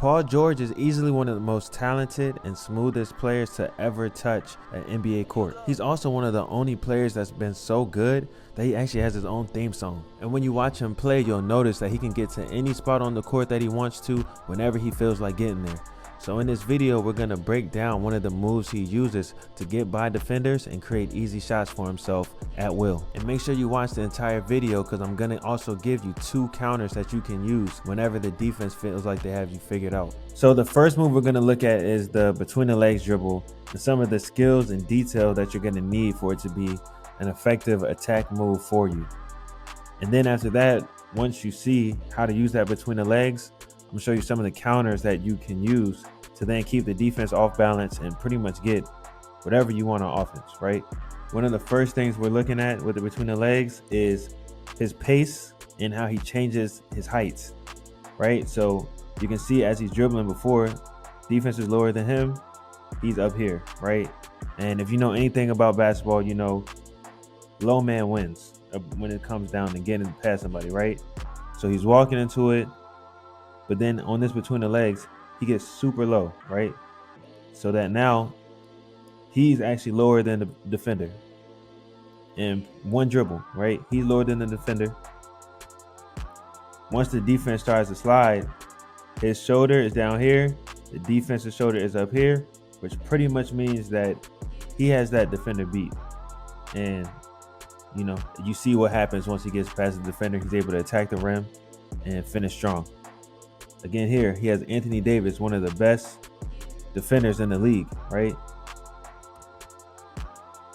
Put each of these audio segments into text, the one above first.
Paul George is easily one of the most talented and smoothest players to ever touch an NBA court. He's also one of the only players that's been so good that he actually has his own theme song. And when you watch him play, you'll notice that he can get to any spot on the court that he wants to whenever he feels like getting there. So in this video, we're going to break down one of the moves he uses to get by defenders and create easy shots for himself at will. And make sure you watch the entire video because I'm going to also give you 2 counters that you can use whenever the defense feels like they have you figured out. So the first move we're going to look at is the between the legs dribble and some of the skills and detail that you're going to need for it to be an effective attack move for you. And then after that, once you see how to use that between the legs, I'm gonna show you some of the counters that you can use to then keep the defense off balance and pretty much get whatever you want on offense, right? One of the first things we're looking at with the between the legs is his pace and how he changes his heights, right? So you can see as he's dribbling before, defense is lower than him, he's up here, right? And if you know anything about basketball, you know low man wins when it comes down to getting past somebody, right? So he's walking into it, but then on this between the legs, he gets super low, right? So that now he's actually lower than the defender. In one dribble, right? He's lower than the defender. Once the defense tries to slide, his shoulder is down here. The defensive shoulder is up here, which pretty much means that he has that defender beat. And, you know, you see what happens once he gets past the defender. He's able to attack the rim and finish strong. Again, here he has Anthony Davis, one of the best defenders in the league, right?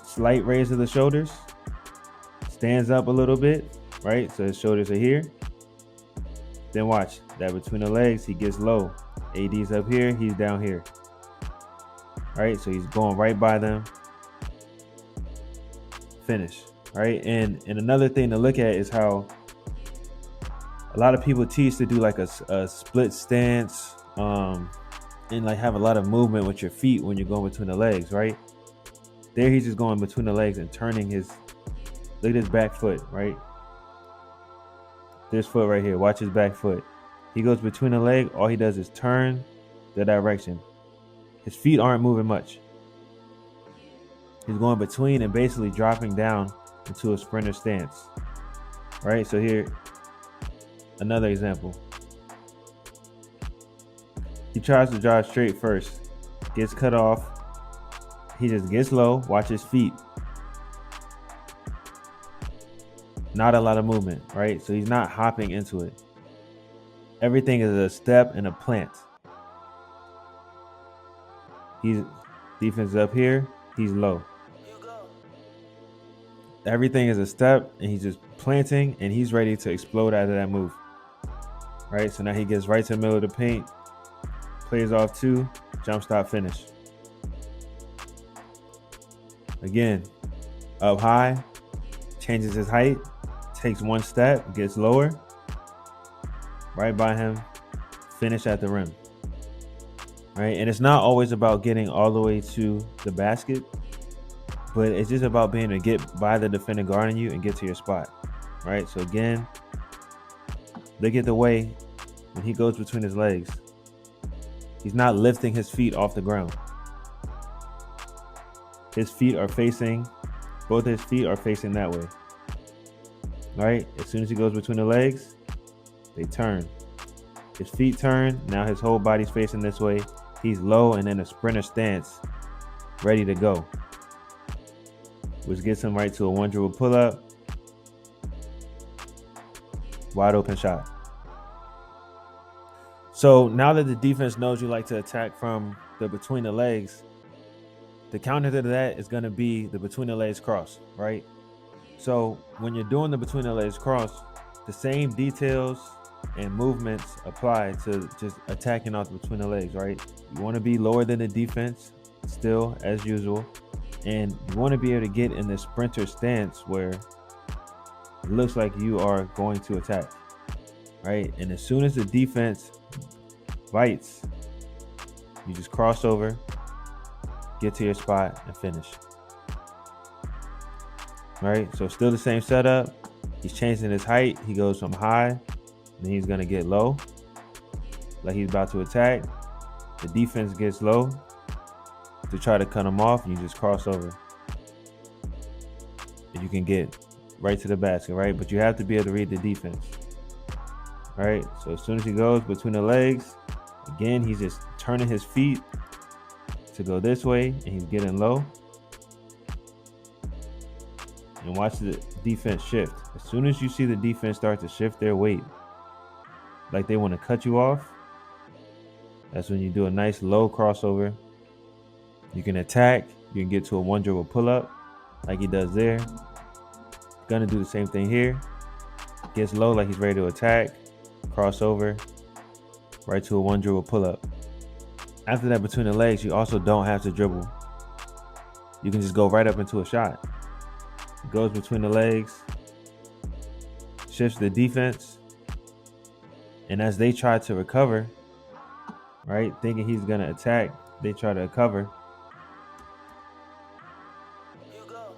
Slight raise of the shoulders, stands up a little bit, right? So his shoulders are here. Then watch that between the legs, he gets low. AD's up here, he's down here, right? So he's going right by them. Finish, right? And another thing to look at is how a lot of people teach to do like a split stance and like have a lot of movement with your feet when you're going between the legs, right? There he's just going between the legs and turning his, look at his back foot, right? This foot right here, watch his back foot. He goes between the leg, all he does is turn the direction. His feet aren't moving much. He's going between and basically dropping down into a sprinter stance, right? So here, another example. He tries to drive straight first, gets cut off. He just gets low, watch his feet. Not a lot of movement, right? So he's not hopping into it. Everything is a step and a plant. He's defense is up here, he's low. Hugo. Everything is a step and he's just planting and he's ready to explode out of that move. Right, so now he gets right to the middle of the paint, plays off 2, jump stop, finish. Again, up high, changes his height, takes 1 step, gets lower, right by him, finish at the rim. Right, and it's not always about getting all the way to the basket, but it's just about being able to get by the defender guarding you and get to your spot. Right, so again, look at the way when he goes between his legs. He's not lifting his feet off the ground. His feet are facing, both his feet are facing that way. All right, as soon as he goes between the legs, they turn. His feet turn, now his whole body's facing this way. He's low and in a sprinter stance, ready to go. Which gets him right to a 1 dribble pull up. Wide open shot. So now that the defense knows you like to attack from the between the legs, the counter to that is going to be the between the legs cross, right? So when you're doing the between the legs cross, the same details and movements apply to just attacking off between the legs, right? You want to be lower than the defense still as usual, and you want to be able to get in the sprinter stance where it looks like you are going to attack, right? And as soon as the defense bites, you just cross over, get to your spot, and finish. Right? So still the same setup. He's changing his height. He goes from high, then he's going to get low. like he's about to attack. The defense gets low to try to cut him off, and you just cross over. And you can get right to the basket, right? But you have to be able to read the defense, right? So as soon as he goes between the legs, again, he's just turning his feet to go this way, and he's getting low. And watch the defense shift. As soon as you see the defense start to shift their weight, like they want to cut you off, that's when you do a nice low crossover. You can attack. You can get to a one dribble pull up like he does there. Gonna do the same thing here. Gets low like he's ready to attack. Crossover. Right to a one dribble pull up. After that, between the legs, you also don't have to dribble. You can just go right up into a shot. Goes between the legs. Shifts the defense. And as they try to recover, right, thinking he's gonna attack, they try to recover.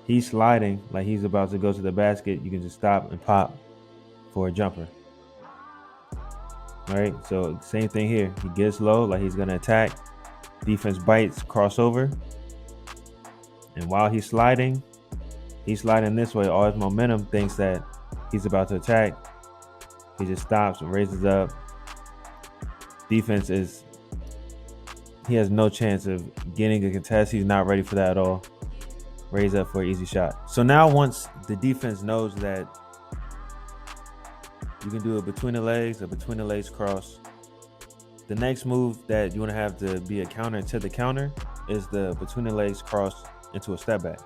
He's sliding like he's about to go to the basket. You can just stop and pop for a jumper. All right, so same thing here. He gets low like he's gonna attack. Defense bites, crossover. And while he's sliding this way. All his momentum thinks that he's about to attack. He just stops and raises up. Defense he has no chance of getting a contest. He's not ready for that at all. Raise up for an easy shot. So now once the defense knows that you can do a between the legs cross, the next move that you want to have to be a counter to the counter is the between the legs cross into a step back.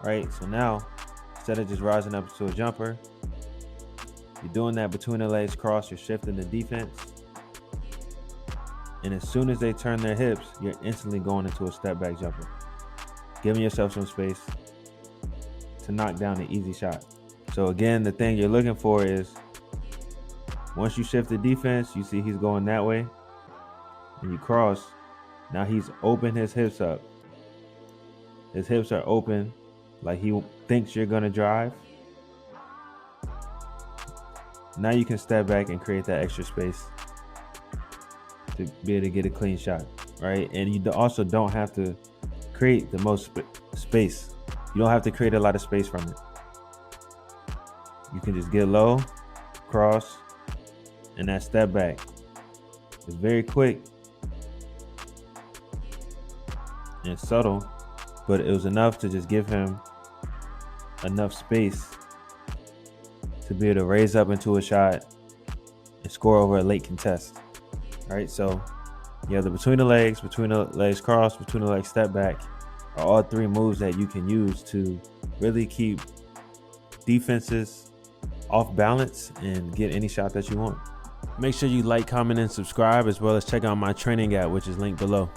Right? So now, instead of just rising up to a jumper, you're doing that between the legs cross, you're shifting the defense. And as soon as they turn their hips, you're instantly going into a step back jumper, giving yourself some space to knock down an easy shot. So again, the thing you're looking for is once you shift the defense, you see he's going that way, and you cross. Now he's opened his hips up. His hips are open like he thinks you're going to drive. Now you can step back and create that extra space to be able to get a clean shot, right? And you also don't have to create the most space. You don't have to create a lot of space from it. You can just get low, cross, and that step back. It's very quick and subtle, but it was enough to just give him enough space to be able to raise up into a shot and score over a late contest. All right, so you have the between the legs cross, between the legs step back are all three moves that you can use to really keep defenses off balance and get any shot that you want. Make sure you like, comment, and subscribe, as well as check out my training app, which is linked below.